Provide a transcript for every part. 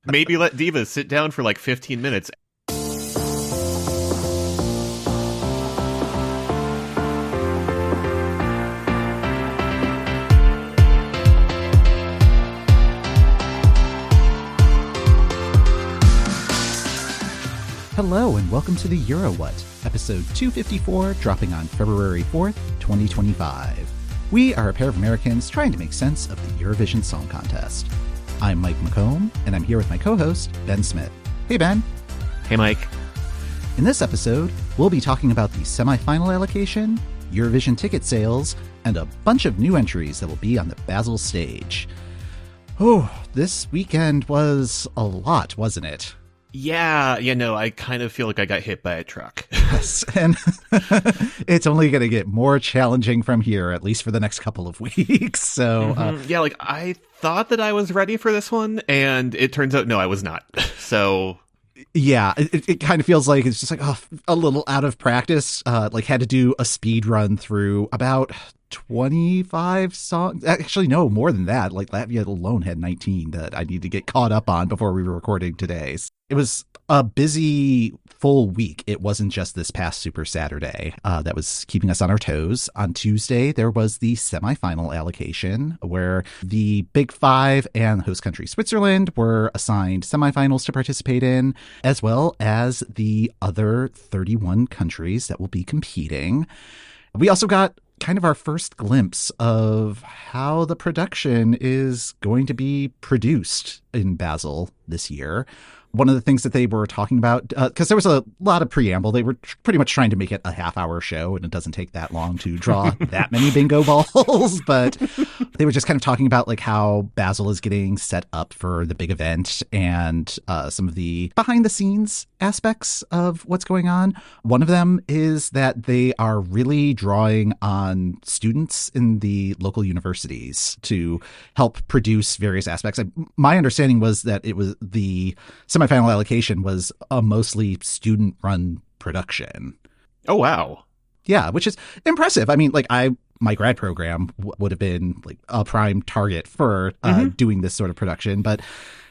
Maybe let Diva sit down for like 15 minutes. Hello and welcome to the Euro What, episode 254, dropping on February 4th, 2025. We are a pair of Americans trying to make sense of the Eurovision Song Contest. I'm Mike McComb, and I'm here with my co-host, Ben Smith. Hey, Ben. Hey, Mike. In this episode, we'll be talking about the semi-final allocation, Eurovision ticket sales, and a bunch of new entries that will be on the Basel stage. Oh, this weekend was a lot, wasn't it? Yeah, I kind of feel like I got hit by a truck. Yes, and it's only going to get more challenging from here, at least for the next couple of weeks. So, I thought that I was ready for this one, and it turns out, no, I was not. So, yeah, it kind of feels like it's just like a little out of practice. Had to do a speed run through about 25 songs. Actually, no, more than that. Like Latvia alone had 19 that I need to get caught up on before we were recording today. It was a busy full week. It wasn't just this past Super Saturday that was keeping us on our toes. On Tuesday, there was the semi-final allocation where the Big Five and host country Switzerland were assigned semifinals to participate in, as well as the other 31 countries that will be competing. We also got kind of our first glimpse of how the production is going to be produced in Basel this year. One of the things that they were talking about, because there was a lot of preamble, they were pretty much trying to make it a half-hour show, and it doesn't take that long to draw that many bingo balls, but they were just kind of talking about like how Basel is getting set up for the big event and some of the behind-the-scenes aspects of what's going on. One of them is that they are really drawing on students in the local universities to help produce various aspects. My understanding was that it was the semi-final allocation was a mostly student-run production. Oh, wow. Yeah, which is impressive. I mean, my grad program would have been like a prime target for doing this sort of production, but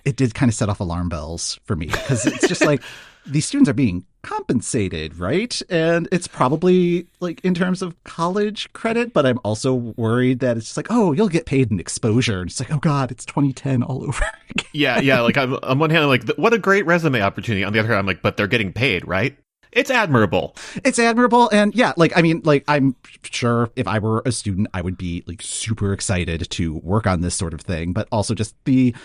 it did kind of set off alarm bells for me because it's just like these students are being compensated, right? And it's probably like in terms of college credit, but I'm also worried that it's just like, oh, you'll get paid in exposure. And it's like, oh God, it's 2010 all over again. Yeah. Like I'm on one hand, I'm like, what a great resume opportunity. On the other hand, I'm like, but they're getting paid, right? It's admirable. It's admirable. And yeah, I'm sure if I were a student, I would be like super excited to work on this sort of thing, but also just the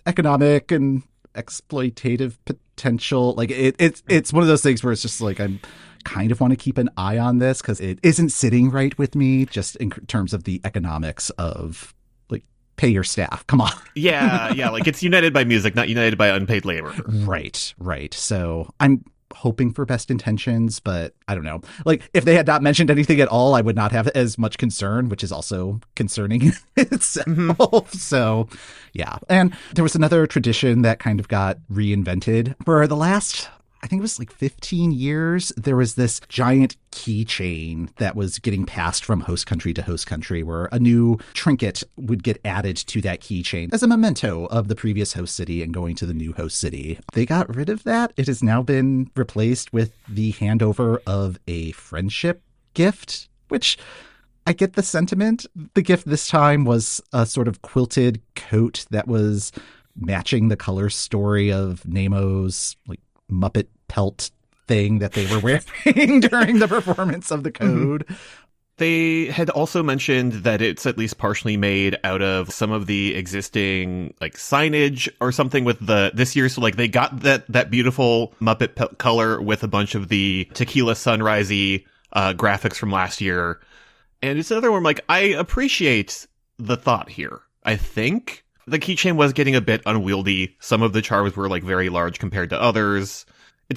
economic and exploitative potential. Like it's one of those things where it's just like I'm kind of want to keep an eye on this because it isn't sitting right with me just in terms of the economics of like pay your staff. Come on. Yeah. Like it's united by music, not united by unpaid labor. Right. So I'm hoping for best intentions, but I don't know. Like if they had not mentioned anything at all, I would not have as much concern, which is also concerning itself. So yeah. And there was another tradition that kind of got reinvented for the last, I think it was like 15 years. There was this giant keychain that was getting passed from host country to host country where a new trinket would get added to that keychain as a memento of the previous host city and going to the new host city. They got rid of that. It has now been replaced with the handover of a friendship gift, which I get the sentiment. The gift this time was a sort of quilted coat that was matching the color story of Nemo's like Muppet pelt thing that they were wearing during the performance of the code. They had also mentioned that it's at least partially made out of some of the existing like signage or something with this year. So like they got that beautiful Muppet color with a bunch of the tequila sunrisey graphics from last year. And it's another one like I appreciate the thought here. I think the keychain was getting a bit unwieldy. Some of the charms were like very large compared to others.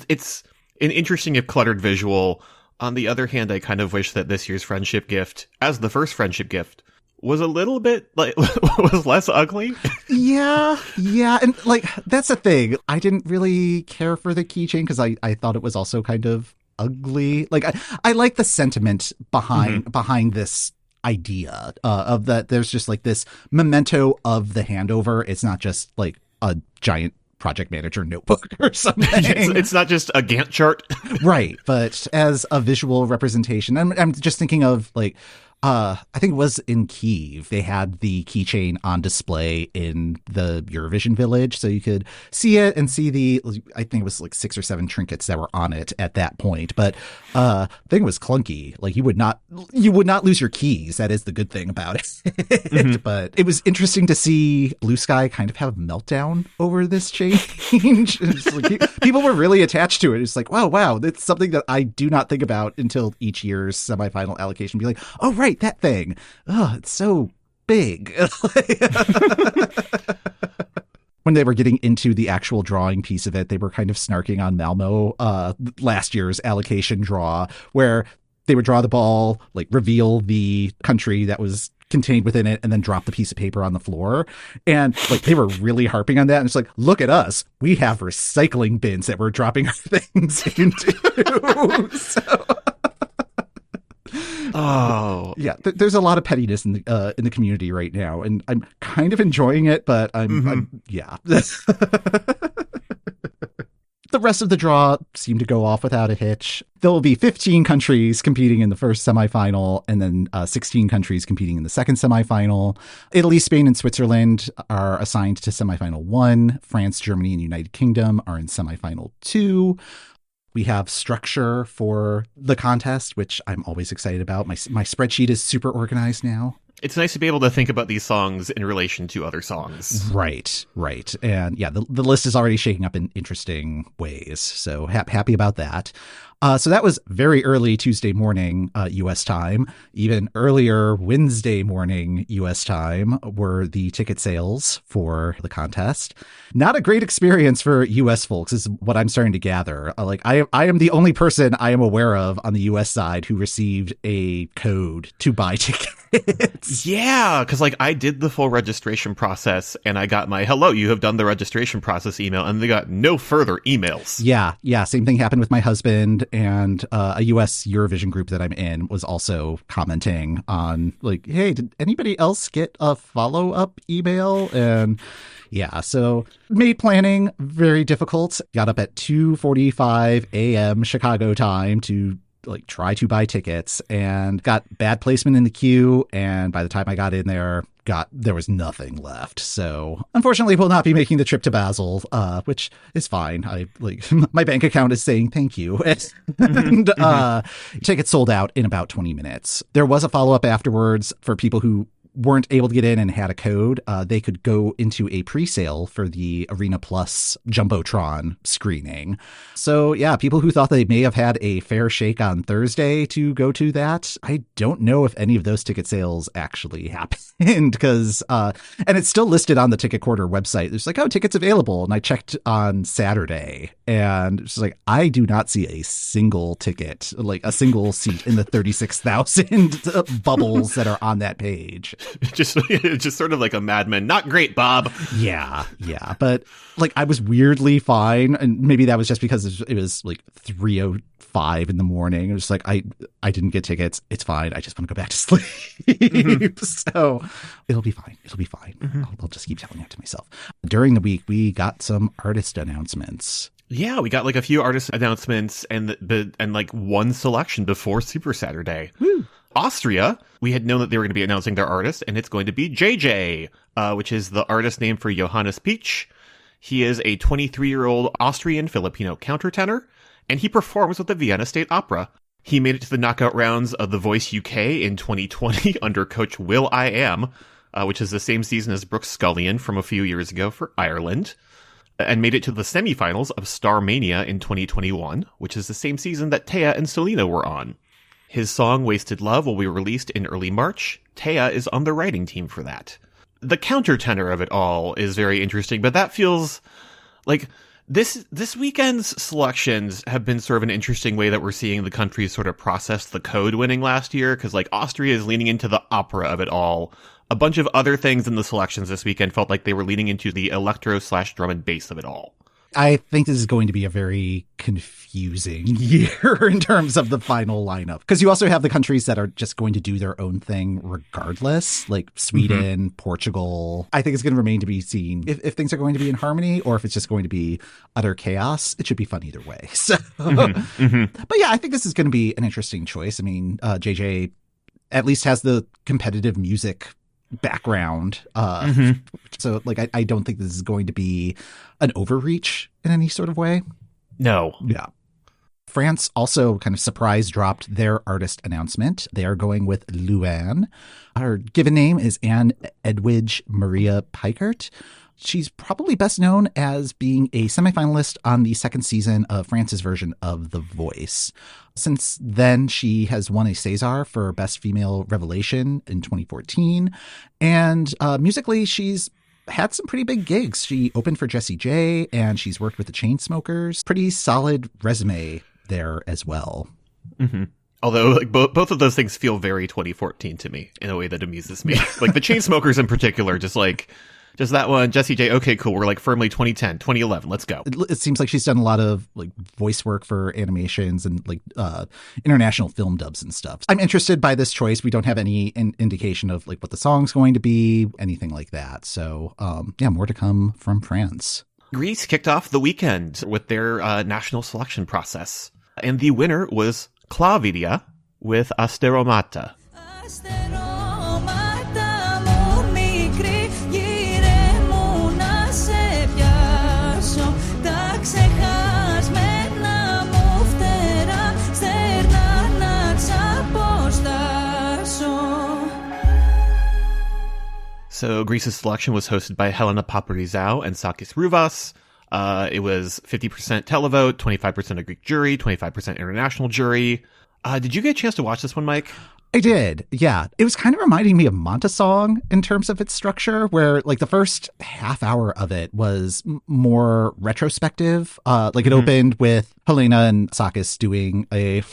It's an interesting if cluttered visual. On the other hand, I kind of wish that this year's friendship gift, as the first friendship gift, was a little bit like was less ugly. Yeah, and like that's the thing. I didn't really care for the keychain because I thought it was also kind of ugly. Like I like the sentiment behind this idea of that there's just like this memento of the handover. It's not just like a giant project manager notebook or something. It's not just a Gantt chart. Right. But as a visual representation, I'm just thinking of like, I think it was in Kyiv. They had the keychain on display in the Eurovision village, so you could see it and see I think it was like 6 or 7 trinkets that were on it at that point. But the thing was clunky. Like you would not lose your keys. That is the good thing about it. Mm-hmm. But it was interesting to see Blue Sky kind of have a meltdown over this change. Like, people were really attached to it. It's like, wow, that's something that I do not think about until each year's semifinal allocation. Be like, oh right, that thing. Oh, it's so big. When they were getting into the actual drawing piece of it, they were kind of snarking on Malmo last year's allocation draw, where they would draw the ball, like reveal the country that was contained within it, and then drop the piece of paper on the floor. And like they were really harping on that. And it's like, look at us. We have recycling bins that we're dropping our things into. So... Oh yeah, there's a lot of pettiness in the community right now, and I'm kind of enjoying it, but I'm yeah. The rest of the draw seemed to go off without a hitch. There will be 15 countries competing in the first semifinal, and then 16 countries competing in the second semifinal. Italy, Spain, and Switzerland are assigned to semifinal 1. France, Germany, and United Kingdom are in semifinal 2. We have structure for the contest, which I'm always excited about. My spreadsheet is super organized now. It's nice to be able to think about these songs in relation to other songs. Right. And yeah, the list is already shaking up in interesting ways. So happy about that. So that was very early Tuesday morning U.S. time. Even earlier Wednesday morning U.S. time were the ticket sales for the contest. Not a great experience for U.S. folks is what I'm starting to gather. I am the only person I am aware of on the U.S. side who received a code to buy tickets. Yeah, because like I did the full registration process and I got my hello, you have done the registration process email, and they got no further emails. Yeah. Same thing happened with my husband, and a US Eurovision group that I'm in was also commenting on like, hey, did anybody else get a follow-up email? And yeah, so made planning very difficult. Got up at 2:45 a.m. Chicago time to like try to buy tickets, and got bad placement in the queue. And by the time I got in there, there was nothing left. So unfortunately, will not be making the trip to Basel, which is fine. I like my bank account is saying thank you. And tickets sold out in about 20 minutes. There was a follow-up afterwards for people who weren't able to get in and had a code. They could go into a pre-sale for the Arena Plus Jumbotron screening. So yeah, people who thought they may have had a fair shake on Thursday to go to that, I don't know if any of those ticket sales actually happened, because and it's still listed on the Ticket Quarter website. It's like, oh, tickets available. And I checked on Saturday, and it's like, I do not see a single ticket, like a single seat in the 36,000 bubbles that are on that page. just sort of like a Mad Men. Not great, Bob. Yeah. But like I was weirdly fine. And maybe that was just because it was like 3:05 in the morning. It was like, I didn't get tickets. It's fine. I just want to go back to sleep. Mm-hmm. So it'll be fine. Mm-hmm. I'll just keep telling that to myself. During the week, we got some artist announcements. Yeah, we got like a few artist announcements and like one selection before Super Saturday. Woo. Austria, we had known that they were going to be announcing their artist, and it's going to be JJ, which is the artist name for Johannes Peach. He is a 23-year-old Austrian Filipino countertenor, and he performs with the Vienna State Opera. He made it to the knockout rounds of The Voice UK in 2020 under coach will.i.am, which is the same season as Brooke Scullion from a few years ago for Ireland, and made it to the semi-finals of Starmania in 2021, which is the same season that Taya and Selena were on. His song Wasted Love will be released in early March. Taya is on the writing team for that. The countertenor of it all is very interesting, but that feels like this weekend's selections have been sort of an interesting way that we're seeing the countries sort of process the code winning last year, because like Austria is leaning into the opera of it all. A bunch of other things in the selections this weekend felt like they were leaning into the electro/drum and bass of it all. I think this is going to be a very confusing year in terms of the final lineup, because you also have the countries that are just going to do their own thing regardless, like Sweden, Portugal. I think it's going to remain to be seen if things are going to be in harmony or if it's just going to be utter chaos. It should be fun either way. So, but yeah, I think this is going to be an interesting choice. I mean, JJ at least has the competitive music background. So like, I don't think this is going to be an overreach in any sort of way. No. Yeah. France also kind of surprise dropped their artist announcement. They are going with Louane. Her given name is Anne Edwidge Maria Pikert. She's probably best known as being a semi-finalist on the second season of France's version of The Voice. Since then, she has won a César for Best Female Revelation in 2014. And musically, she's had some pretty big gigs. She opened for Jessie J, and she's worked with the Chainsmokers. Pretty solid resume there as well. Although like, both of those things feel very 2014 to me in a way that amuses me. Like the Chainsmokers in particular, just that one, Jessie J, okay, cool. We're like firmly 2010, 2011. Let's go. It seems like she's done a lot of like voice work for animations and like international film dubs and stuff. I'm interested by this choice. We don't have any indication of like what the song's going to be, anything like that. So yeah, more to come from France. Greece kicked off the weekend with their national selection process. And the winner was Klavdia with Asteromata. So Greece's selection was hosted by Helena Paparizou and Sakis Rouvas. It was 50% televote, 25% a Greek jury, 25% international jury. Did you get a chance to watch this one, Mike? I did, yeah. It was kind of reminding me of Montasong in terms of its structure, where like the first half hour of it was more retrospective. Like it opened with Helena and Sakis doing a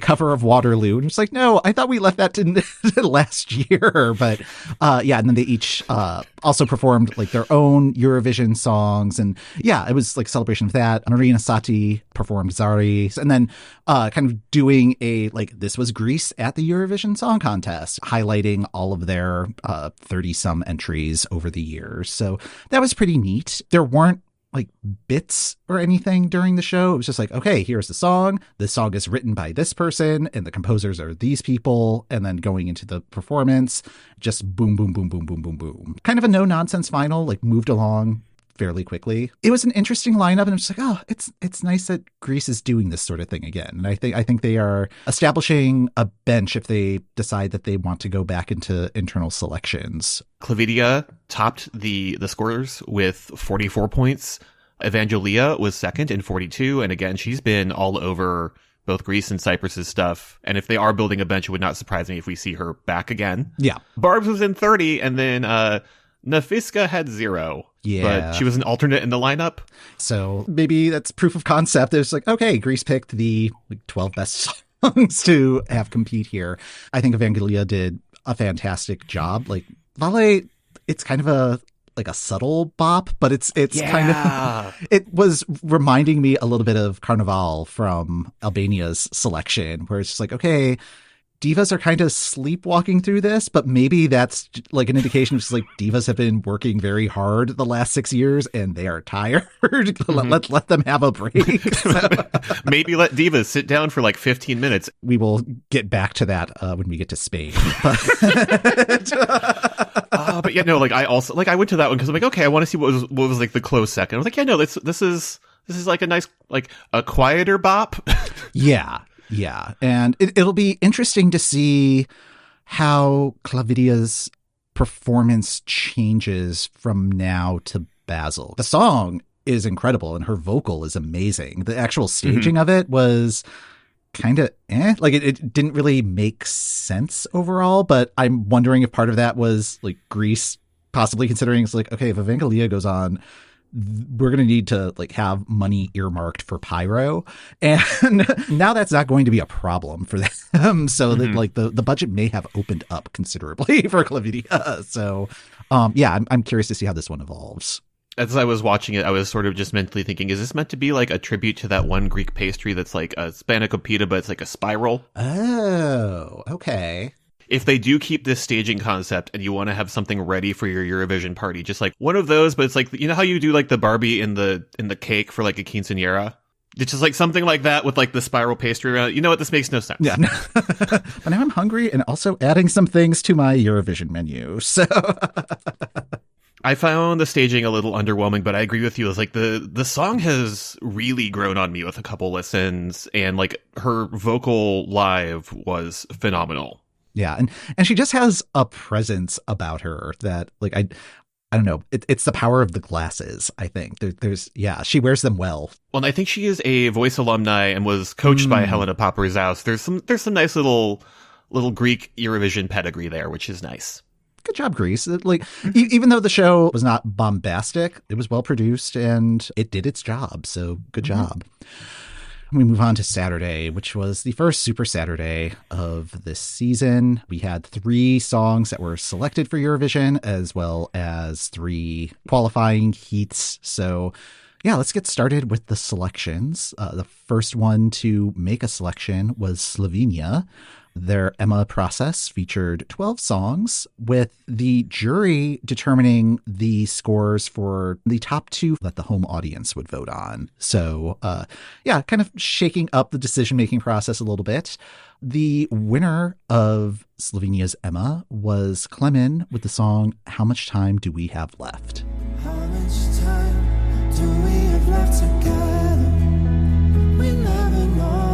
cover of Waterloo. And it's like, no, I thought we left that to last year. But yeah, and then they each also performed like their own Eurovision songs. And yeah, it was like a celebration of that. Marina Sati performed Zari. And then kind of doing a like, this was Greece at the Eurovision Song Contest, highlighting all of their 30-some entries over the years. So that was pretty neat. There weren't like bits or anything during the show. It was just like, okay, here's the song. This song is written by this person and the composers are these people. And then going into the performance, just boom, boom, boom, boom, boom, boom, boom. Kind of a no nonsense final, like moved along fairly quickly. It was an interesting lineup, and I'm just like, oh, it's nice that Greece is doing this sort of thing again. And I think they are establishing a bench if they decide that they want to go back into internal selections. Klavdia topped the scores with 44 points. Evangelia was second in 42, and again, she's been all over both Greece and Cyprus's stuff. And if they are building a bench, it would not surprise me if we see her back again. Yeah. Barb's was in 30, and then Nafiska had 0. Yeah. But she was an alternate in the lineup. So maybe that's proof of concept. It's like, okay, Greece picked the 12 best songs to have compete here. I think Evangelia did a fantastic job. Like, Vale, it's kind of a subtle bop, but it's kind of, it was reminding me a little bit of Carnival from Albania's selection, where it's just like, okay, divas are kind of sleepwalking through this, but maybe that's like an indication of just like divas have been working very hard the last 6 years and they are tired. Let them have a break. Maybe let divas sit down for like 15 minutes. We will get back to that when we get to Spain. But yeah, no, like I also like I went to that one because I'm like, okay, I want to see what was like the close second. I was like, yeah, no, this is like a nice, like a quieter bop. Yeah. Yeah, and it'll be interesting to see how Klavdia's performance changes from now to Basel. The song is incredible, and her vocal is amazing. The actual staging of it was kind of like it didn't really make sense overall, but I'm wondering if part of that was like Greece possibly considering it's like, okay, if Evangelia goes on, we're going to need to like have money earmarked for pyro, and now that's not going to be a problem for them. So that like the budget may have opened up considerably for Klavdia. So yeah, I'm curious to see how this one evolves. As I was watching it, I was sort of just mentally thinking, is this meant to be like a tribute to that one Greek pastry that's like a spanakopita, but it's like a spiral? Oh, okay. If they do keep this staging concept and you want to have something ready for your Eurovision party, just like one of those, but it's like, you know how you do like the Barbie in the cake for like a quinceañera? It's just like something like that with like the spiral pastry around it. You know what? This makes no sense. Yeah. But now I'm hungry and also adding some things to my Eurovision menu. So I found the staging a little underwhelming, but I agree with you. It's like the song has really grown on me with a couple listens, and like her vocal live was phenomenal. Yeah, and she just has a presence about her that, like, I don't know. It's the power of the glasses, I think. There's she wears them well. Well, and I think she is a Voice alumni and was coached by Helena Paparizous. There's some nice little Greek Eurovision pedigree there, which is nice. Good job, Greece. Like, even though the show was not bombastic, it was well produced and it did its job. So good job. We move on to Saturday, which was the first Super Saturday of this season. We had 3 songs that were selected for Eurovision, as well as 3 qualifying heats. So, yeah, let's get started with the selections. The first one to make a selection was Slovenia. Their Emma process featured 12 songs, with the jury determining the scores for the top 2 that the home audience would vote on. So, kind of shaking up the decision-making process a little bit. The winner of Slovenia's Emma was Klemen with the song How Much Time Do We Have Left? How much time do we have left together? We never know.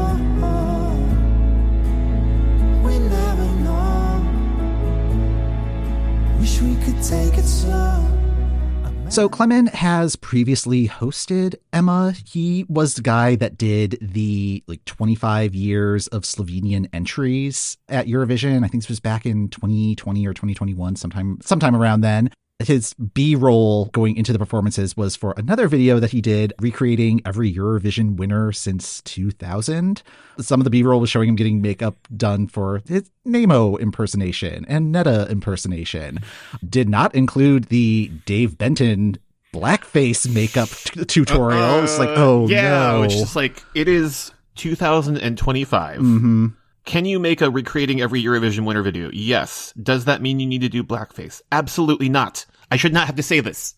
Wish we could take it slow. So Klemen has previously hosted Emma. He was the guy that did the 25 years of Slovenian entries at Eurovision. I think this was back in 2020 or 2021, sometime around then. His B-roll going into the performances was for another video that he did recreating every Eurovision winner since 2000. Some of the B-roll was showing him getting makeup done for his Nemo impersonation and Netta impersonation. Did not include the Dave Benton blackface makeup tutorial. It's like, oh, no. Which is like, it is 2025. Mm-hmm. Can you make a recreating every Eurovision winner video? Yes. Does that mean you need to do blackface? Absolutely not. I should not have to say this.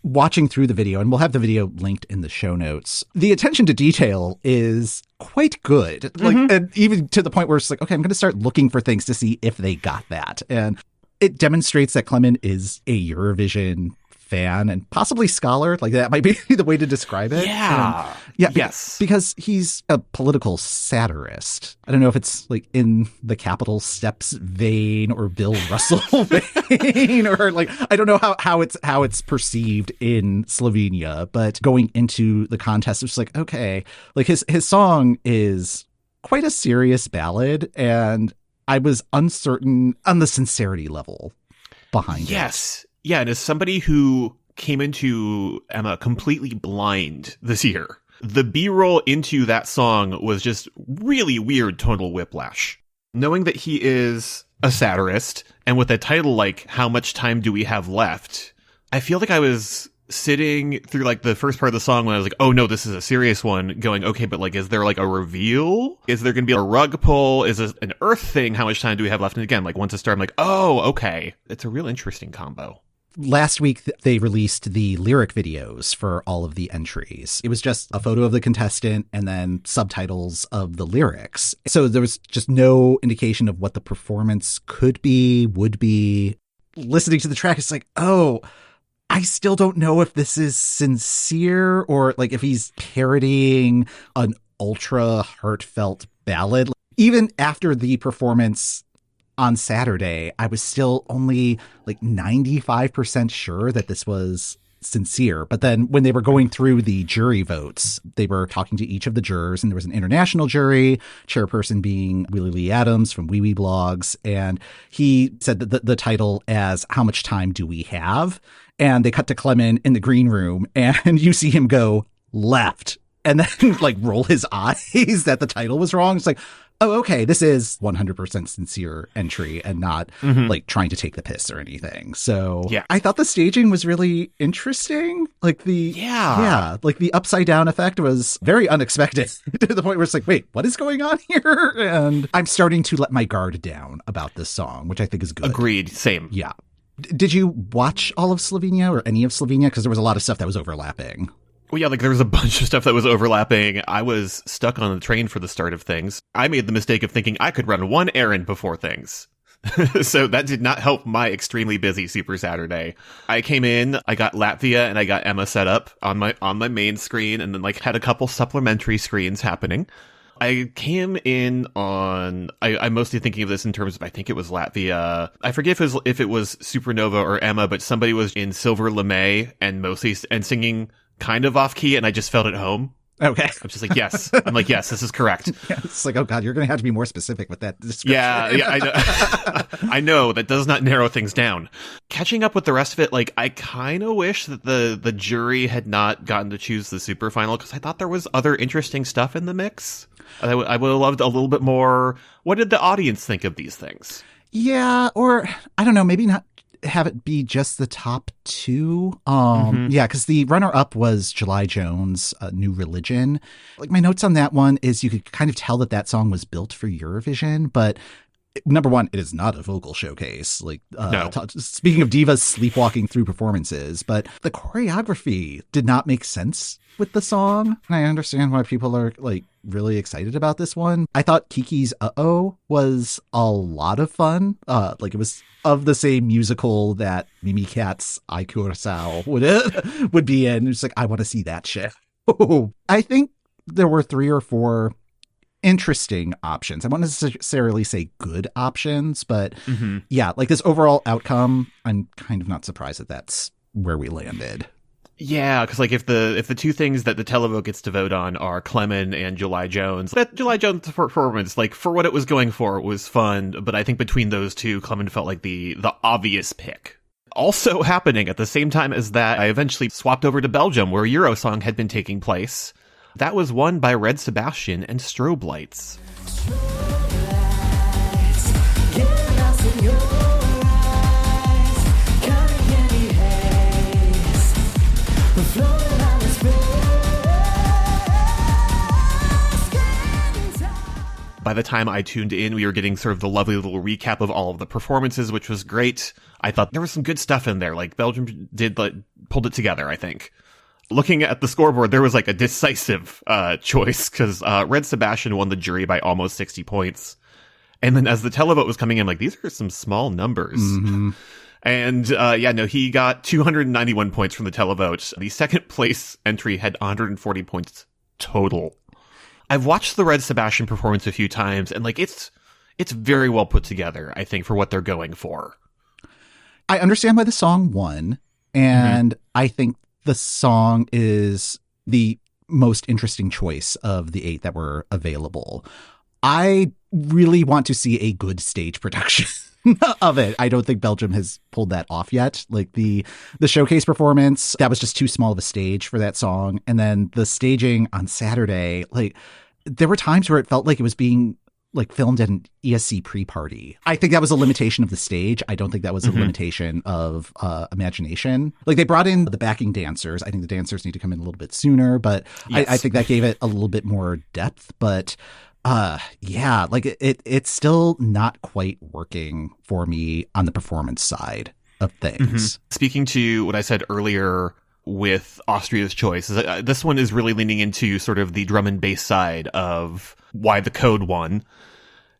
Watching through the video, and we'll have the video linked in the show notes, the attention to detail is quite good. And even to the point where it's like, okay, I'm going to start looking for things to see if they got that. And it demonstrates that Klemen is a Eurovision fan and possibly scholar. Like, that might be the way to describe it. Yeah. Yes. Because he's a political satirist. I don't know if it's like in the Capital Steps vein or Bill Russell vein, or like, I don't know how it's perceived in Slovenia, but going into the contest, it's like, okay, like his song is quite a serious ballad, and I was uncertain on the sincerity level behind it. Yes. Yeah, and as somebody who came into Emma completely blind this year, the B-roll into that song was just really weird tonal whiplash. Knowing that he is a satirist, and with a title like How Much Time Do We Have Left, I feel like I was sitting through like the first part of the song when I was like, oh no, this is a serious one, going, okay, but like, is there like a reveal? Is there going to be a rug pull? Is this an Earth thing? How much time do we have left? And again, like once it started, I'm like, oh, okay. It's a real interesting combo. Last week, they released the lyric videos for all of the entries. It was just a photo of the contestant and then subtitles of the lyrics. So there was just no indication of what the performance could be, would be. Listening to the track, it's like, oh, I still don't know if this is sincere or like if he's parodying an ultra heartfelt ballad. Even after the performance on Saturday, I was still only like 95% sure that this was sincere. But then when they were going through the jury votes, they were talking to each of the jurors, and there was an international jury, chairperson being Willie Lee Adams from Wee Wee Blogs. And he said that the title as How Much Time Do We Have? And they cut to Klemen in the green room, and you see him go left and then like roll his eyes that the title was wrong. It's like, oh, okay, this is 100% sincere entry and not like trying to take the piss or anything. So Yeah. I thought the staging was really interesting. Like like the upside down effect was very unexpected to the point where it's like, wait, what is going on here? And I'm starting to let my guard down about this song, which I think is good. Agreed. Same. Yeah. Did you watch all of Slovenia or any of Slovenia? Because there was a lot of stuff that was overlapping. Well, yeah, like there was a bunch of stuff that was overlapping. I was stuck on the train for the start of things. I made the mistake of thinking I could run one errand before things. So that did not help my extremely busy Super Saturday. I came in, I got Latvia and I got Emma set up on my main screen, and then like had a couple supplementary screens happening. I came in on, I'm mostly thinking of this in terms of, I think it was Latvia. I forget if it was Supernova or Emma, but somebody was in Silver LeMay and singing kind of off key, and I just felt at home. Okay. I'm just like, yes. I'm like, yes, this is correct. Yeah, it's like, oh God, you're going to have to be more specific with that description. Yeah, I know. I know that does not narrow things down. Catching up with the rest of it, like, I kind of wish that the jury had not gotten to choose the super final, because I thought there was other interesting stuff in the mix. I would have loved a little bit more. What did the audience think of these things? Yeah, or I don't know, maybe not have it be just the top two. Yeah, because the runner-up was July Jones' New Religion. Like, my notes on that one is you could kind of tell that song was built for Eurovision, but number one, it is not a vocal showcase. Like, No. Speaking of divas sleepwalking through performances, but the choreography did not make sense with the song. And I understand why people are like really excited about this one. I thought Kiki's Uh-Oh was a lot of fun. Like, it was of the same musical that Mimi Cat's I Curaçao would be in. It's like, I want to see that shit. I think there were 3 or 4 interesting options. I won't necessarily say good options, but yeah, like this overall outcome, I'm kind of not surprised that that's where we landed. Yeah, because like if the two things that the televote gets to vote on are Klemen and July Jones, that July Jones performance, like for what it was going for, it was fun. But I think between those two, Klemen felt like the obvious pick. Also happening at the same time as that, I eventually swapped over to Belgium, where Eurosong had been taking place. That was won by Red Sebastian and Strobe Lights. By the time I tuned in, we were getting sort of the lovely little recap of all of the performances, which was great. I thought there was some good stuff in there. Like, Belgium pulled it together, I think. Looking at the scoreboard, there was like a decisive choice, because Red Sebastian won the jury by almost 60 points. And then as the televote was coming in, like, these are some small numbers. And he got 291 points from the televote. The second place entry had 140 points total. I've watched the Red Sebastian performance a few times, and like it's very well put together, I think, for what they're going for. I understand why the song won, and I think the song is the most interesting choice of the 8 that were available. I really want to see a good stage production of it. I don't think Belgium has pulled that off yet. Like the showcase performance, that was just too small of a stage for that song. And then the staging on Saturday, like there were times where it felt like it was being like filmed at an ESC pre-party. I think that was a limitation of the stage. I don't think that was a limitation of imagination. Like, they brought in the backing dancers. I think the dancers need to come in a little bit sooner, but yes. I think that gave it a little bit more depth. But yeah, like it's still not quite working for me on the performance side of things. Speaking to what I said earlier with Austria's choice, this one is really leaning into sort of the drum and bass side of why the code won.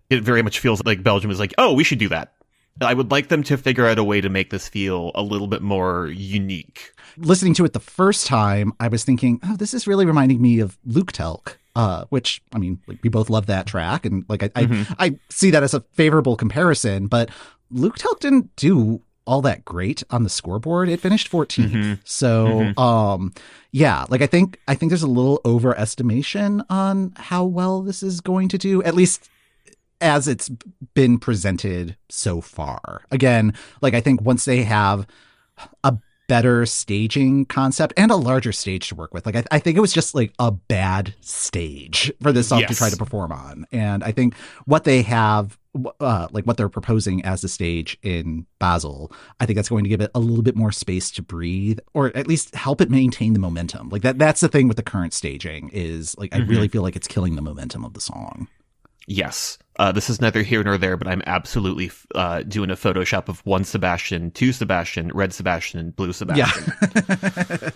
It very much feels like Belgium is like, oh, we should do that. I would like them to figure out a way to make this feel a little bit more unique. Listening to it the first time, I was thinking, oh, this is really reminding me of Luke Telk. Which, I mean, like, we both love that track, and like I see that as a favorable comparison, but Luke Telk didn't do all that great on the scoreboard. It finished 14th. So yeah, like I think there's a little overestimation on how well this is going to do, at least as it's been presented so far. Again, like I think once they have a better staging concept and a larger stage to work with. Like, I think it was just like a bad stage for this song to try to perform on. And I think what they have, like what they're proposing as the stage in Basel, I think that's going to give it a little bit more space to breathe, or at least help it maintain the momentum. Like that's the thing with the current staging is like, I really feel like it's killing the momentum of the song. Yes. This is neither here nor there, but I'm absolutely doing a Photoshop of one Sebastian, two Sebastian, red Sebastian, and blue Sebastian. Yeah.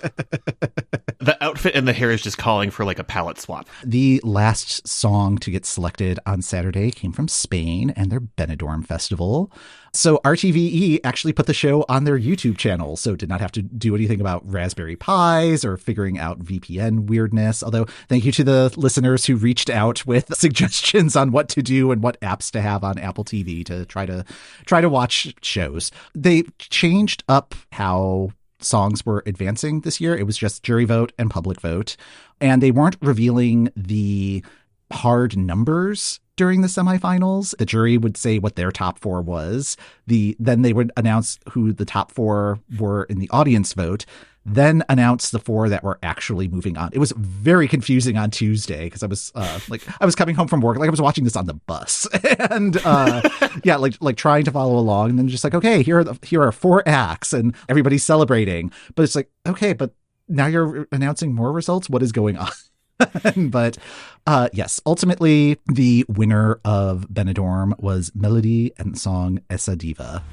The outfit and the hair is just calling for like a palette swap. The last song to get selected on Saturday came from Spain and their Benidorm festival. So RTVE actually put the show on their YouTube channel, so did not have to do anything about Raspberry Pis or figuring out VPN weirdness. Although thank you to the listeners who reached out with suggestions on what to do and what apps to have on Apple TV to try to watch shows. They changed up how songs were advancing this year. It was just jury vote and public vote, and they weren't revealing the hard numbers during the semifinals. The jury would say what their top four was. Then they would announce who the top four were in the audience vote, then announce the four that were actually moving on. It was very confusing on Tuesday because I was coming home from work, like I was watching this on the bus and like trying to follow along, and then just like, okay, here are four acts and everybody's celebrating, but it's like, okay, but now you're announcing more results. What is going on? But yes, ultimately the winner of Benidorm was Melody and the song Esa Diva.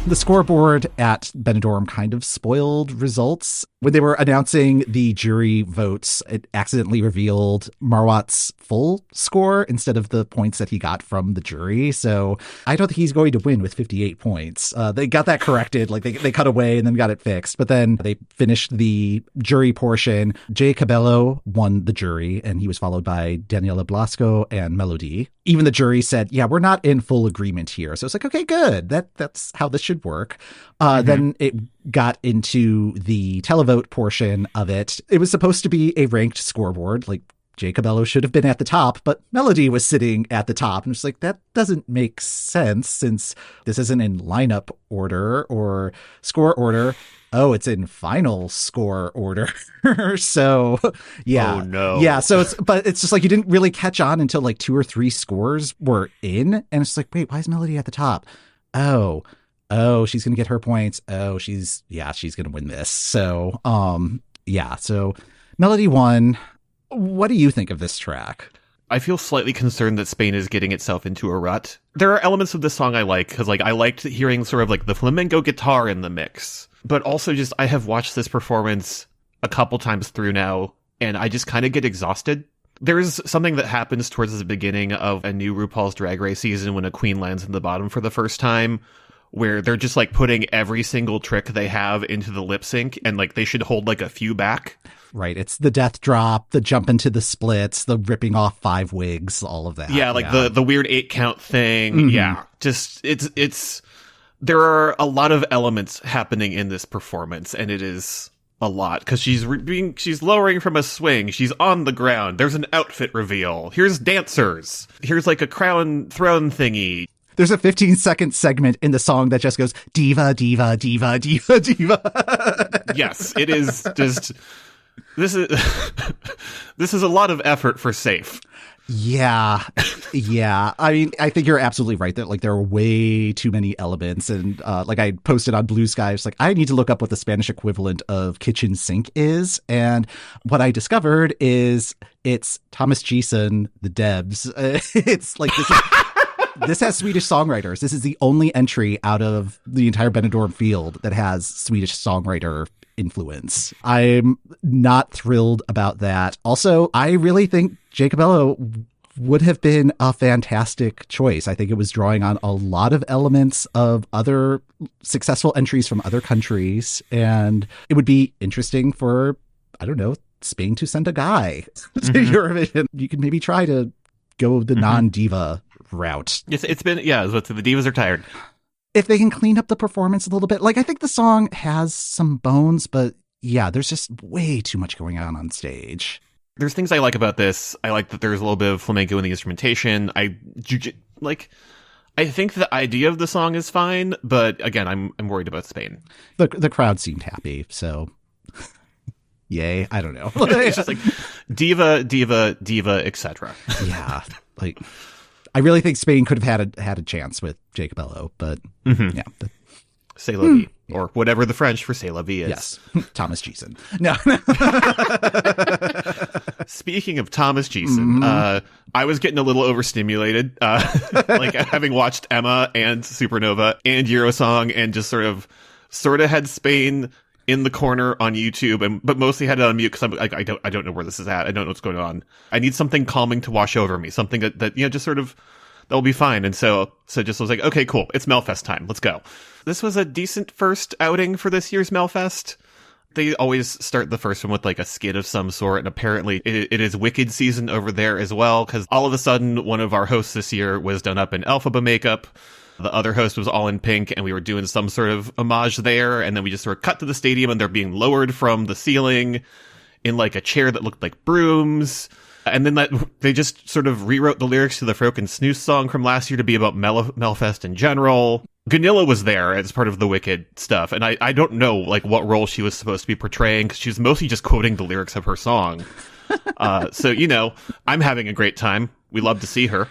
The scoreboard at Benidorm kind of spoiled results. When they were announcing the jury votes, it accidentally revealed Marwat's full score instead of the points that he got from the jury. So I don't think he's going to win with 58 points. They got that corrected. Like they cut away and then got it fixed. But then they finished the jury portion. Jay Cabello won the jury, and he was followed by Daniela Blasco and Melody. Even the jury said, yeah, we're not in full agreement here. So it's like, okay, good. That's how this should work. Then it got into the televote portion of it. It was supposed to be a ranked scoreboard. Like Jay Cabello should have been at the top, but Melody was sitting at the top. And it's like, that doesn't make sense since this isn't in lineup order or score order. Oh, it's in final score order. So yeah. Oh no. Yeah. So it's just like, you didn't really catch on until like 2 or 3 scores were in. And it's like, wait, why is Melody at the top? Oh, she's going to get her points. Oh, she's going to win this. So, so Melody won. What do you think of this track? I feel slightly concerned that Spain is getting itself into a rut. There are elements of this song I like, because like I liked hearing sort of like the flamenco guitar in the mix, but also just I have watched this performance a couple times through now, and I just kind of get exhausted. There's something that happens towards the beginning of a new RuPaul's Drag Race season when a queen lands in the bottom for the first time, where they're just like putting every single trick they have into the lip sync, and like they should hold like a few back. Right. It's the death drop, the jump into the splits, the ripping off 5 wigs, all of that. Yeah, like the weird 8 count thing. Mm-hmm. Yeah. Just it's there are a lot of elements happening in this performance, and it is a lot because she's lowering from a swing. She's on the ground. There's an outfit reveal. Here's dancers. Here's like a crown throne thingy. There's a 15-second segment in the song that just goes diva, diva, diva, diva, diva. Yes, it is just this is a lot of effort for safe. Yeah. I mean, I think you're absolutely right that like there are way too many elements, and like I posted on Blue Sky, it's like I need to look up what the Spanish equivalent of kitchen sink is, and what I discovered is it's Thomas Gison, the Debs. It's like this has Swedish songwriters. This is the only entry out of the entire Benidorm field that has Swedish songwriter influence. I'm not thrilled about that. Also, I really think Jay Cabello would have been a fantastic choice. I think it was drawing on a lot of elements of other successful entries from other countries, and it would be interesting for, I don't know, Spain to send a guy to Eurovision. You could maybe try to go the non-diva route. It's been, the divas are tired. if they can clean up the performance a little bit. Like, I think the song has some bones, but yeah, there's just way too much going on stage. There's things I like about this. I like that there's a little bit of flamenco in the instrumentation. I think the idea of the song is fine, but again, I'm worried about Spain. The crowd seemed happy, so yay. I don't know. It's just like diva, diva, diva, etc. Yeah, like I really think Spain could have had a chance with Jacobello, but yeah. C'est la vie, or whatever the French for c'est la vie is. Yes, Thomas Gieson. No. Speaking of Thomas Gieson, I was getting a little overstimulated, like having watched Emma and Supernova and Eurosong, and just sort of had Spain in the corner on YouTube, but mostly had it on mute because I'm like, I don't know where this is at. I don't know what's going on. I need something calming to wash over me, something that just sort of that'll be fine. And so just was like, okay, cool, it's Melfest time. Let's go. This was a decent first outing for this year's Melfest. They always start the first one with like a skit of some sort, and apparently it is Wicked season over there as well, because all of a sudden one of our hosts this year was done up in Elphaba makeup. The other host was all in pink, and we were doing some sort of homage there, and then we just sort of cut to the stadium, and they're being lowered from the ceiling in like a chair that looked like brooms. And then they just sort of rewrote the lyrics to the Froken Snooze song from last year to be about Melfest in general. Gunilla was there as part of the Wicked stuff, and I don't know like what role she was supposed to be portraying, because she was mostly just quoting the lyrics of her song. So, I'm having a great time. We love to see her.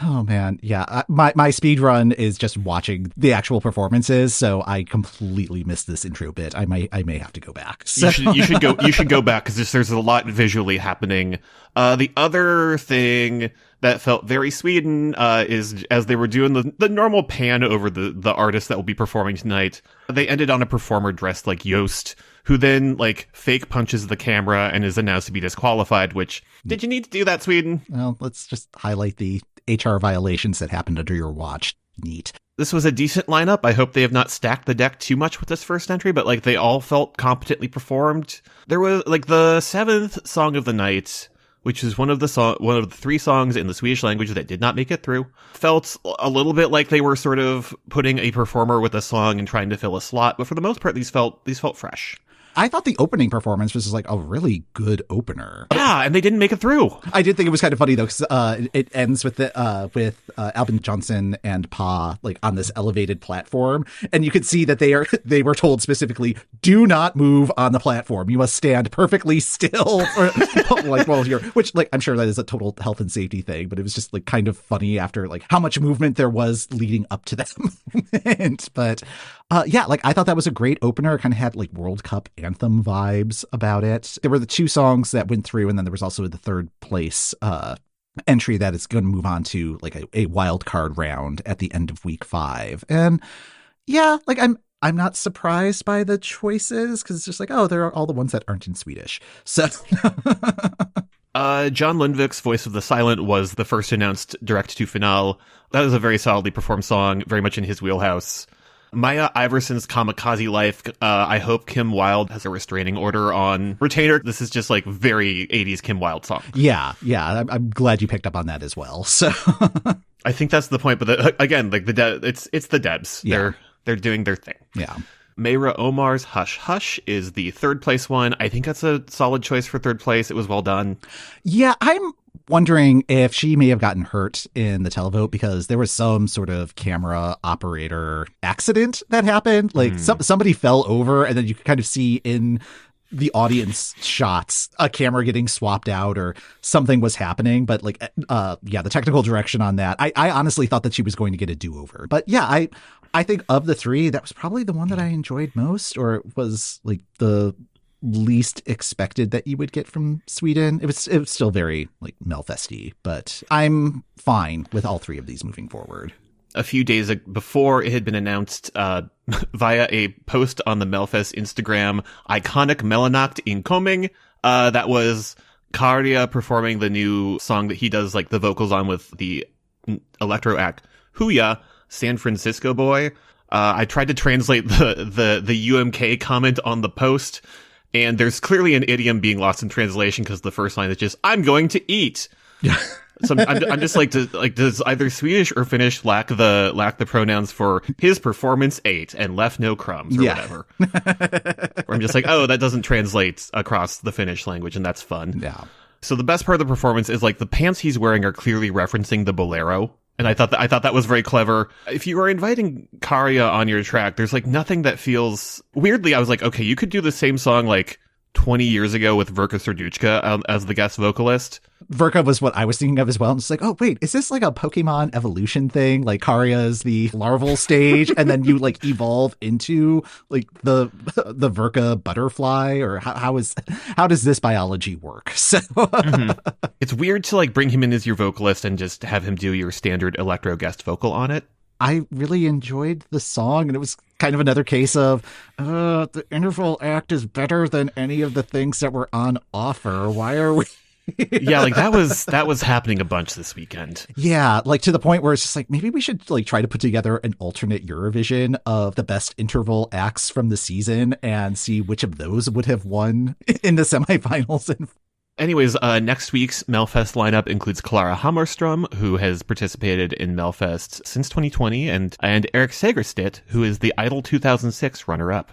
Oh man, yeah. My speed run is just watching the actual performances, so I completely missed this intro bit. I may have to go back. So. You should go back, because there's a lot visually happening. The other thing that felt very Sweden is as they were doing the normal pan over the artist that will be performing tonight, they ended on a performer dressed like Yost, who then like fake punches the camera and is announced to be disqualified. Which, did you need to do that, Sweden? Well, let's just highlight the HR violations that happened under your watch. Neat. This was a decent lineup. I hope they have not stacked the deck too much with this first entry, but like they all felt competently performed. There was like the 7th song of the night, which is one of the 3 songs in the Swedish language that did not make it through. Felt a little bit like they were sort of putting a performer with a song and trying to fill a slot, but for the most part, these felt fresh. I thought the opening performance was just like a really good opener. Yeah, and they didn't make it through. I did think it was kind of funny though, because it ends with Albin Johnson and Pa like on this elevated platform, and you could see that they were told specifically, do not move on the platform. You must stand perfectly still, which like I'm sure that is a total health and safety thing, but it was just like kind of funny after like how much movement there was leading up to that moment. But yeah, like I thought that was a great opener. It kind of had like World Cup anthem vibes about it. There were the 2 songs that went through, and then there was also the 3rd place entry that is going to move on to like a wild card round at the end of week 5. And yeah, like I'm not surprised by the choices, because it's just like, oh, there are all the ones that aren't in Swedish. So John Lundvik's Voice of the Silent was the first announced direct to finale. That is a very solidly performed song, very much in his wheelhouse. Maya Iverson's Kamikaze Life, I hope Kim Wilde has a restraining order on retainer. This is just like very 80s Kim Wilde song. Yeah. I'm glad you picked up on that as well. So I think that's the point. But again, like it's the Debs. Yeah. They're doing their thing. Yeah. Mayra Omar's Hush Hush is the 3rd place one. I think that's a solid choice for 3rd place. It was well done. Yeah, I'm wondering if she may have gotten hurt in the televote, because there was some sort of camera operator accident that happened. Like somebody fell over, and then you could kind of see in the audience shots a camera getting swapped out or something was happening. But like, the technical direction on that, I honestly thought that she was going to get a do-over. But yeah, I think of the 3, that was probably the one that I enjoyed most, or was like the least expected that you would get from Sweden. It was still very like Melfesty, but I'm fine with all 3 of these moving forward. A few days before it had been announced via a post on the Melfest Instagram, iconic Melanacht incoming. That was Kardia performing the new song that he does like the vocals on with the electro act Huya, San Francisco Boy. I tried to translate the UMK comment on the post, and there's clearly an idiom being lost in translation, because the first line is just, I'm going to eat. So I'm just like, does either Swedish or Finnish lack the pronouns for his performance ate and left no crumbs or whatever? Or I'm just like, oh, that doesn't translate across the Finnish language, and that's fun. Yeah. So the best part of the performance is like the pants he's wearing are clearly referencing the bolero. And I thought that was very clever. If you are inviting Karja on your track, there's like nothing that feels weirdly. I was like, okay, you could do the same song like 20 years ago with Verka Serduchka as the guest vocalist. Verka was what I was thinking of as well. And it's like, oh, wait, is this like a Pokemon evolution thing? Like Karja's the larval stage, and then you like evolve into like the Verka butterfly, or how does this biology work? So It's weird to like bring him in as your vocalist and just have him do your standard electro guest vocal on it. I really enjoyed the song, and it was kind of another case of the interval act is better than any of the things that were on offer. Why are we? Yeah, like that was happening a bunch this weekend. Yeah, like to the point where it's just like, maybe we should like try to put together an alternate Eurovision of the best interval acts from the season and see which of those would have won in the semifinals. And anyways, next week's Melfest lineup includes Clara Hammarström, who has participated in Melfest since 2020, and Erik Segerstedt, who is the Idol 2006 runner-up.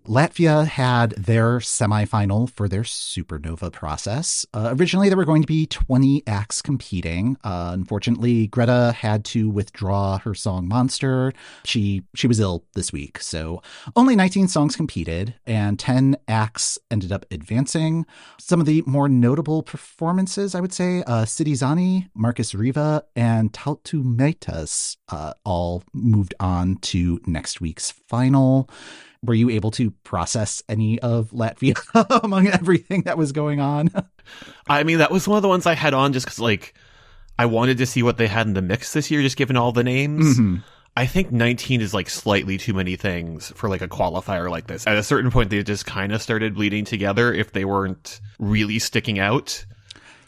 Latvia had their semifinal for their Supernova process. Originally, there were going to be 20 acts competing. Unfortunately, Greta had to withdraw her song Monster. She was ill this week, so only 19 songs competed, and 10 acts ended up advancing. Some of the more notable performances, I would say, Citizani, Marcus Riva, and Tautu Meitas all moved on to next week's final. Were you able to process any of Latvia among everything that was going on? I mean, that was one of the ones I had on just because, like, I wanted to see what they had in the mix this year, just given all the names. Mm-hmm. I think 19 is, like, slightly too many things for, like, a qualifier like this. At a certain point, they just kind of started bleeding together if they weren't really sticking out.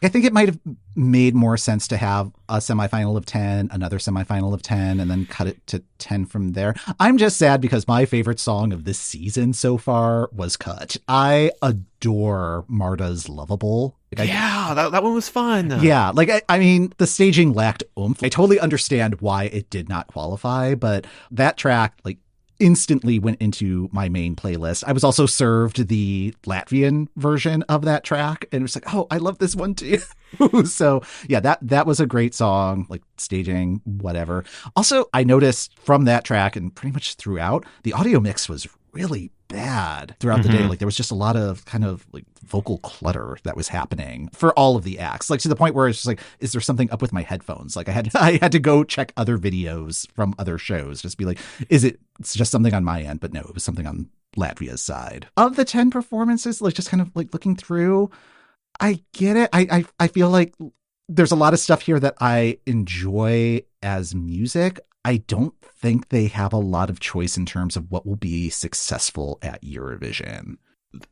I think it might have made more sense to have a semifinal of 10, another semifinal of 10, and then cut it to 10 from there. I'm just sad because my favorite song of this season so far was cut. I adore Marta's Lovable. That one was fun. Yeah, like, I mean, the staging lacked oomph. I totally understand why it did not qualify, but that track, like, instantly went into my main playlist. I was also served the Latvian version of that track, and it was like, oh, I love this one too. So yeah, that was a great song, like staging, whatever. Also, I noticed from that track and pretty much throughout, the audio mix was really bad throughout the day. Like there was just a lot of kind of like vocal clutter that was happening for all of the acts, like to the point where it's just like, is there something up with my headphones? Like I had to go check other videos from other shows, just be like, it's just something on my end? But no, it was something on Latvia's side. Of the 10 performances, like just kind of like looking through, I get it. I feel like there's a lot of stuff here that I enjoy as music. I don't think they have a lot of choice in terms of what will be successful at Eurovision.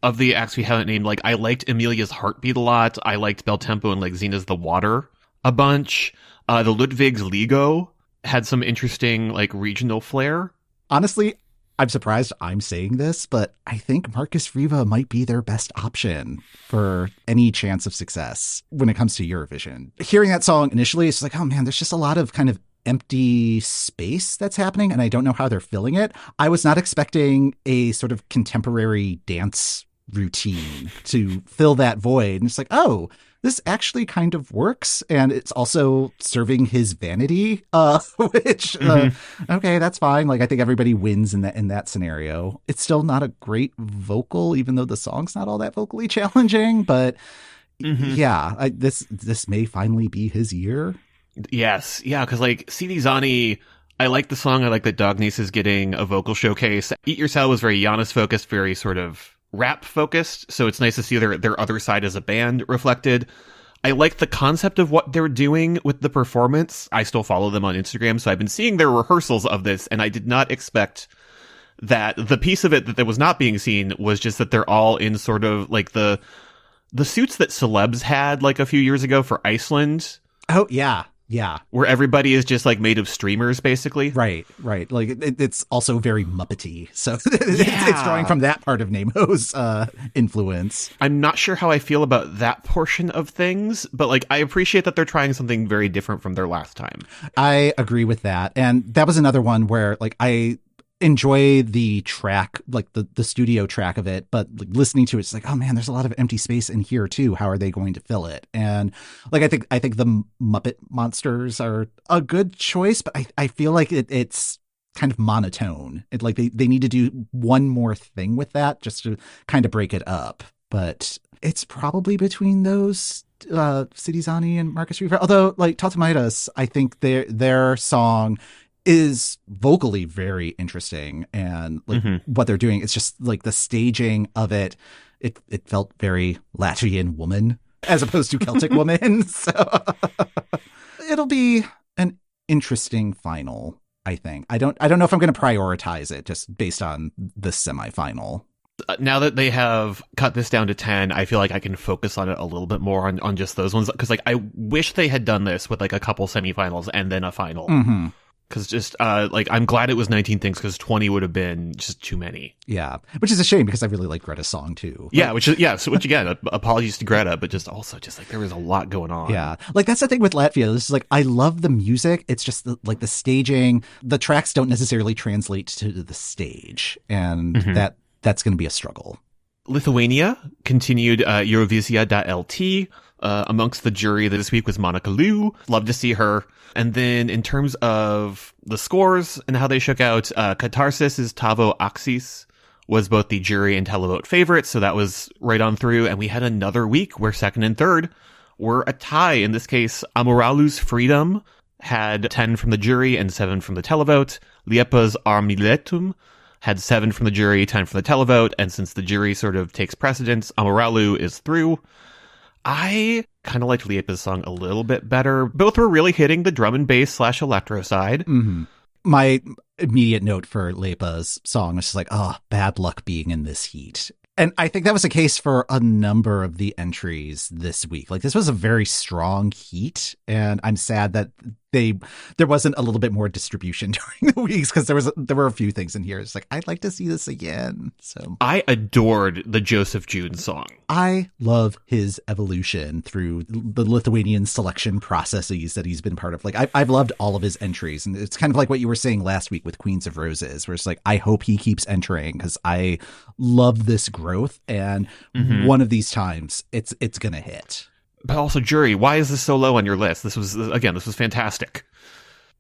Of the acts we haven't named, like, I liked Emilia's Heartbeat a lot. I liked Bel Tempo and like Zena's The Water a bunch. The Ludwig's Ligo had some interesting like regional flair. Honestly, I'm surprised I'm saying this, but I think Marcus Riva might be their best option for any chance of success when it comes to Eurovision. Hearing that song initially, it's like, oh man, there's just a lot of kind of empty space that's happening, and I don't know how they're filling it. I was not expecting a sort of contemporary dance routine to fill that void. And it's like, oh, this actually kind of works. And it's also serving his vanity, which, okay, that's fine. Like, I think everybody wins in that scenario. It's still not a great vocal, even though the song's not all that vocally challenging. But yeah, this may finally be his year. Yes. Yeah. Cause like CD Zani, I like the song. I like that Dognis is getting a vocal showcase. Eat Your Salad was very Giannis focused, very sort of rap focused. So it's nice to see their other side as a band reflected. I like the concept of what they're doing with the performance. I still follow them on Instagram. So I've been seeing their rehearsals of this, and I did not expect that the piece of it that was not being seen was just that they're all in sort of like the suits that celebs had like a few years ago for Iceland. Oh, yeah. Yeah. Where everybody is just like made of streamers, basically. Right. Like it's also very Muppety. So it's drawing from that part of Nemo's influence. I'm not sure how I feel about that portion of things, but like I appreciate that they're trying something very different from their last time. I agree with that. And that was another one where like I enjoy the track, like the studio track of it, but like listening to it's like, oh man, there's a lot of empty space in here too. How are they going to fill it? And like I think the Muppet Monsters are a good choice, but I feel like it's kind of monotone. It like they need to do one more thing with that just to kind of break it up. But it's probably between those Citizani and Marcus Reaver. Although like Totomaidas, I think their song is vocally very interesting, and like what they're doing, it's just like the staging of it felt very Latvian woman as opposed to Celtic woman. So it'll be an interesting final, I think. I don't know if I'm going to prioritize it just based on this semifinal. Now that they have cut this down to 10, I feel like I can focus on it a little bit more on just those ones, because like I wish they had done this with like a couple semifinals and then a final. Because just like I'm glad it was 19 things, because 20 would have been just too many. Yeah, which is a shame because I really like Greta's song too. Yeah, which again, apologies to Greta, but just also just like there was a lot going on. Yeah, like that's the thing with Latvia. This is like I love the music. It's just like the staging. The tracks don't necessarily translate to the stage, and that's going to be a struggle. Lithuania continued Eurovizija.LT. Amongst the jury this week was Monica Liu. Love to see her. And then in terms of the scores and how they shook out, Catharsis' Tavo Axis was both the jury and televote favorites, so that was right on through. And we had another week where second and third were a tie. In this case, Amoralu's Freedom had 10 from the jury and 7 from the televote. Liepa's Armiletum had 7 from the jury, 10 from the televote, and since the jury sort of takes precedence, Amoralu is through. I kind of liked Liepa's song a little bit better. Both were really hitting the drum and bass / electro side. My immediate note for Liepa's song was just like, oh, bad luck being in this heat. And I think that was the case for a number of the entries this week. Like this was a very strong heat, and I'm sad that there wasn't a little bit more distribution during the weeks, because there were a few things in here. It's like I'd like to see this again. So I adored the Joseph June song. I love his evolution through the Lithuanian selection processes that he's been part of. Like I've loved all of his entries, and it's kind of like what you were saying last week with Queens of Roses, where it's like I hope he keeps entering because I love this growth, and one of these times it's gonna hit. But also, jury, why is this so low on your list? This was fantastic.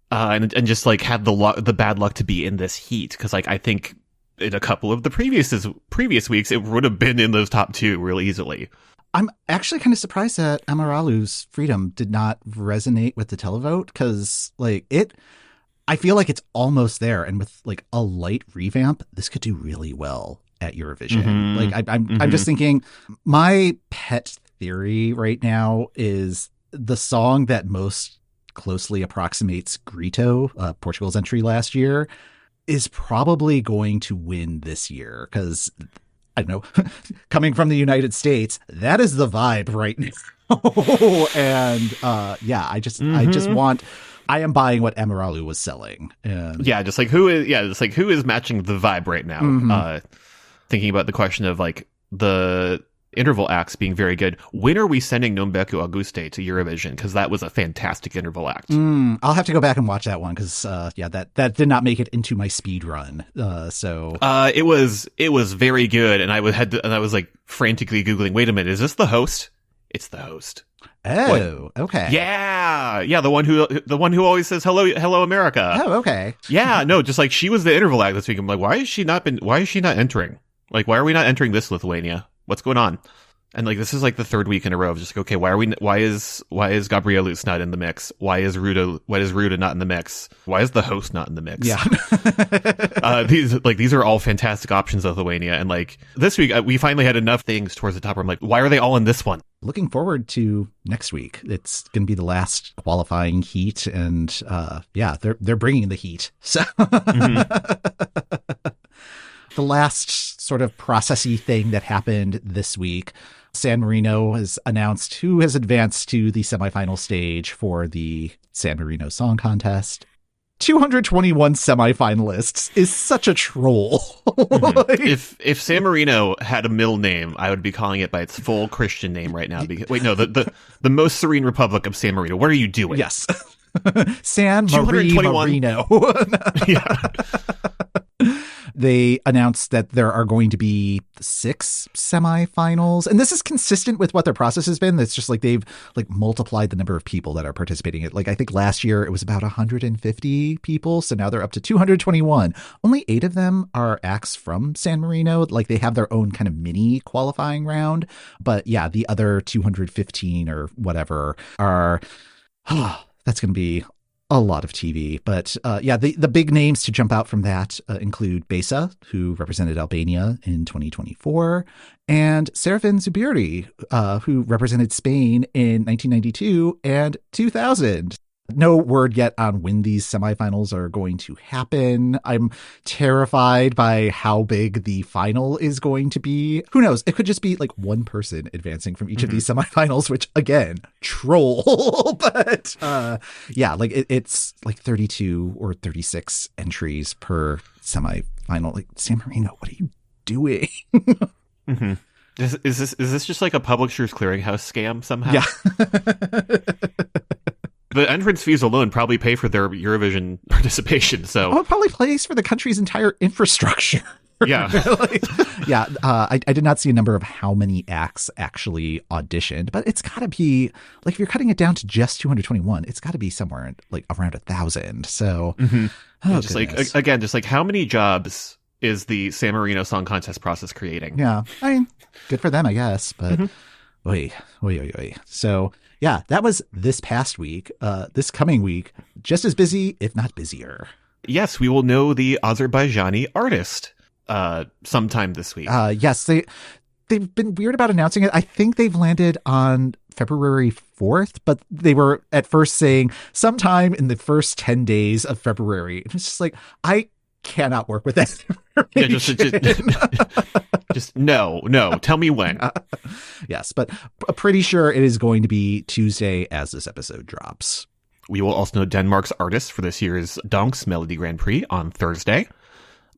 And just like had the bad luck to be in this heat. Cause like, I think in a couple of the previous weeks, it would have been in those top 2 really easily. I'm actually kind of surprised that Amoralu's Freedom did not resonate with the televote. Cause like I feel like it's almost there. And with like a light revamp, this could do really well at Eurovision. Like I'm just thinking my pet theory right now is the song that most closely approximates Grito, Portugal's entry last year, is probably going to win this year. Because I don't know, coming from the United States, that is the vibe right now. And I am buying what Amoralu was selling. And who is matching the vibe right now? Thinking about the question of like the interval acts being very good. When are we sending Nombeku Auguste to Eurovision? Because that was a fantastic interval act. I'll have to go back and watch that one because that did not make it into my speed run. It was very good, and I was like frantically Googling, wait a minute, is this the host? It's the host. Oh, what? Okay. Yeah, the one who always says hello America. Oh, okay. Yeah, no, just like she was the interval act this week. I'm like, why is she not entering? Like, why are we not entering this Lithuania? What's going on? And like, this is like the third week in a row of just like, okay, why is Gabrielus not in the mix? Why is Ruda not in the mix? Why is the host not in the mix? Yeah. These are all fantastic options of Lithuania. And like this week, we finally had enough things towards the top where I'm like, why are they all in this one? Looking forward to next week. It's going to be the last qualifying heat, and they're bringing the heat. So the last sort of processy thing that happened this week San Marino has announced who has advanced to the semifinal stage for the San Marino Song Contest. 221 semifinalists is such a troll. If San Marino had a middle name, I would be calling it by its full Christian name right now. Wait, no, the most serene republic of San Marino. What are you doing? Yes. San Marino. Yeah. They announced that there are going to be 6 semifinals, and this is consistent with what their process has been. It's just like they've like multiplied the number of people that are participating. Like I think last year it was about 150 people, so now they're up to 221. Only 8 of them are acts from San Marino. Like they have their own kind of mini qualifying round, but yeah, the other 215 or whatever are. That's going to be a lot of TV, but the big names to jump out from that include Besa, who represented Albania in 2024, and Serafin Zubiri, who represented Spain in 1992 and 2000. No word yet on when these semifinals are going to happen. I'm terrified by how big the final is going to be. Who knows? It could just be like one person advancing from each of these semifinals, which again, troll. But it's like 32 or 36 entries per semifinal. Like San Marino, what are you doing? Is this just like a Publishers Clearinghouse scam somehow? Yeah. The entrance fees alone probably pay for their Eurovision participation. So it probably pays for the country's entire infrastructure. Yeah. I did not see a number of how many acts actually auditioned, but it's got to be like if you're cutting it down to just 221, it's got to be somewhere like around 1,000. So just like how many jobs is the San Marino Song Contest process creating? Yeah, I mean, good for them, I guess. But oy. So yeah, that was this past week. This coming week, just as busy, if not busier. Yes, we will know the Azerbaijani artist sometime this week. Yes, they've been weird about announcing it. I think they've landed on February 4th, but they were at first saying sometime in the first 10 days of February. And it's just like, I cannot work with that. Yeah, just no. Tell me when. Yes, but I'm pretty sure it is going to be Tuesday as this episode drops. We will also know Denmark's artist for this year's Dansk Melody Grand Prix on Thursday.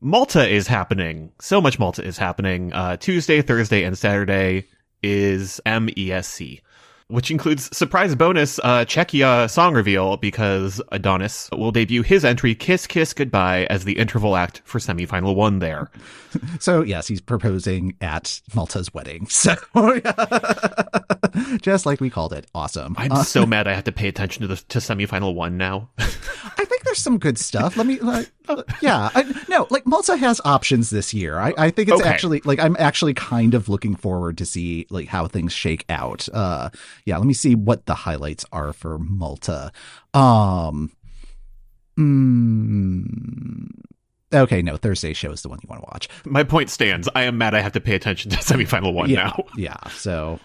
Malta is happening. So much Malta is happening. Tuesday, Thursday, and Saturday is MESC, which includes surprise bonus Czechia song reveal because Adonis will debut his entry Kiss Kiss Goodbye as the interval act for semifinal 1 there. So yes, he's proposing at Malta's wedding. So just like we called it. Awesome. I'm so mad I have to pay attention to semifinal 1 now. I think there's some good stuff. Let me Malta has options this year. I think it's actually like I'm actually kind of looking forward to see like how things shake out. Let me see what the highlights are for Malta. Okay, no, Thursday's show is the one you want to watch. My point stands. I am mad I have to pay attention to semifinal 1 now. Yeah, so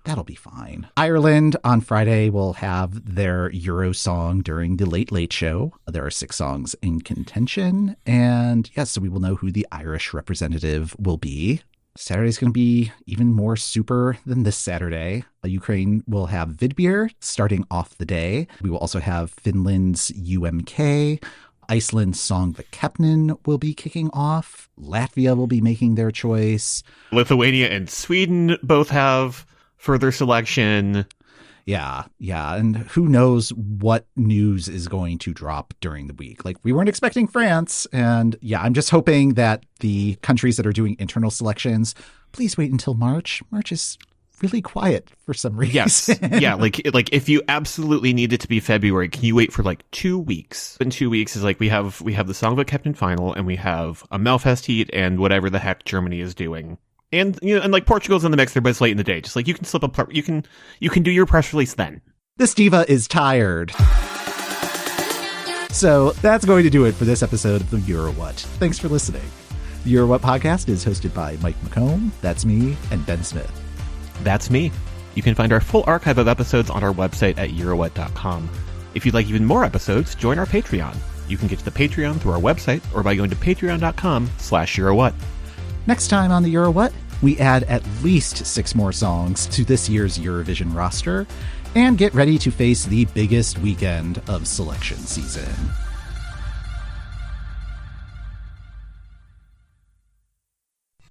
that'll be fine. Ireland on Friday will have their Eurosong during the Late Late Show. There are 6 songs in contention, and yes, so we will know who the Irish representative will be. Saturday's going to be even more super than this Saturday. Ukraine will have Vidbeer starting off the day. We will also have Finland's UMK. Iceland's song The Kepnin will be kicking off. Latvia will be making their choice. Lithuania and Sweden both have further selection. Yeah. And who knows what news is going to drop during the week. Like, we weren't expecting France. And yeah, I'm just hoping that the countries that are doing internal selections, please wait until March. March is really quiet for some reason. Yes. Yeah. Like if you absolutely need it to be February, can you wait for like 2 weeks? In 2 weeks is like we have the Song of a Captain final, and we have a Melfest heat and whatever the heck Germany is doing. And and like Portugal's in the mix there, but it's late in the day. Just like you can slip up, you can do your press release then. This diva is tired. So that's going to do it for this episode of the Euro What. Thanks for listening. The Euro What podcast is hosted by Mike McComb, that's me, and Ben Smith. That's me. You can find our full archive of episodes on our website at Eurowhat.com. If you'd like even more episodes, join our Patreon. You can get to the Patreon through our website or by going to patreon.com/Eurowhat. Next time on the Euro What, we add at least 6 more songs to this year's Eurovision roster and get ready to face the biggest weekend of selection season.